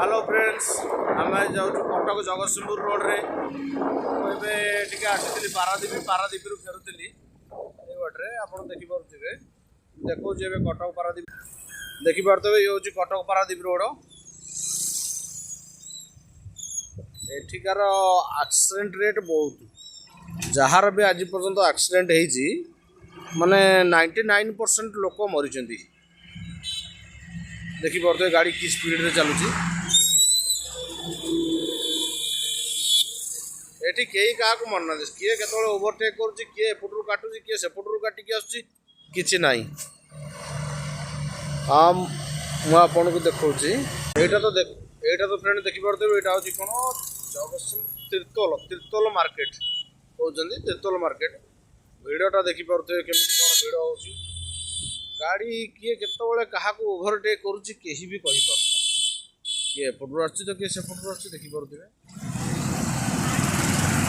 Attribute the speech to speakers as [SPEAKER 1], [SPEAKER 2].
[SPEAKER 1] Hello friends आम जाऊँ Cuttack Jagatsinghpur road रे मुझे आसी पारादीप फेरुली ये बाटे आप देखिपे देखो कटक पारादीप देखिपे ये हूँ कटक पारादीप रोड एठिकार एक्सीडेंट रेट बहुत जार भी आज पर्यंत एक्सीडेंट होती माने 99% लोक मरी देखिपे गाड़ी की स्पीड रे चलुची एठी कई क्या मन किए के ओभरटेक कर किए एपटू काटुची किए सेपटू काटिकी आसुची किछि नाही। हाँ मुझे को देखा यहाँ तो फ्रेंड देखिपे यहाँ हूँ कौन जगतसिंह तीर्तोल मार्केट कहते तीर्तोल मार्केट भिड़टा देखिपे केमी कौन भिड़ हो गाड़ी किए केतबले क्या ओभरटेक करुच्ची कहीं भी कहीपर किए एपटू आसुची तो किए सेपटू आसुची देखिपे